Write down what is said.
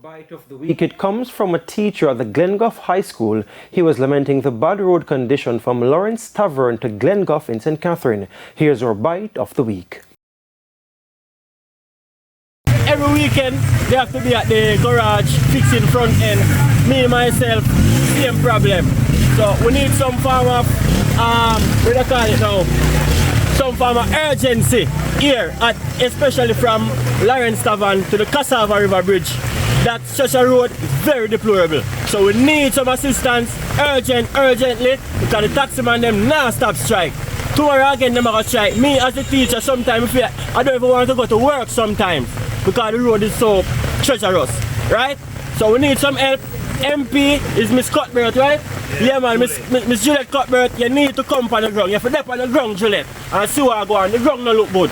Bite of the week. It comes from a teacher at the Glengough High School. He was lamenting the bad road condition from Lawrence Tavern to Glengough in St. Catherine. Here's our bite of the week. Every weekend they have to be at the garage fixing front end. Me and myself, same problem. So we need some form of what do you call it now? Some form of urgency here, especially from Lawrence Tavern to the Cassava River Bridge. That such a road is very deplorable. So we need some assistance urgently, because the taximan them now stop strike. Tomorrow again them gonna strike. Me as a teacher sometimes I don't even want to go to work sometimes because the road is so treacherous, right? So we need some help. MP is Miss Cuthbert, right? Yeah man, Miss Juliet Cuthbert, you need to come on the Grung. You have to Deh pon the Grung Juliet and see what I go on. The Grung no look good.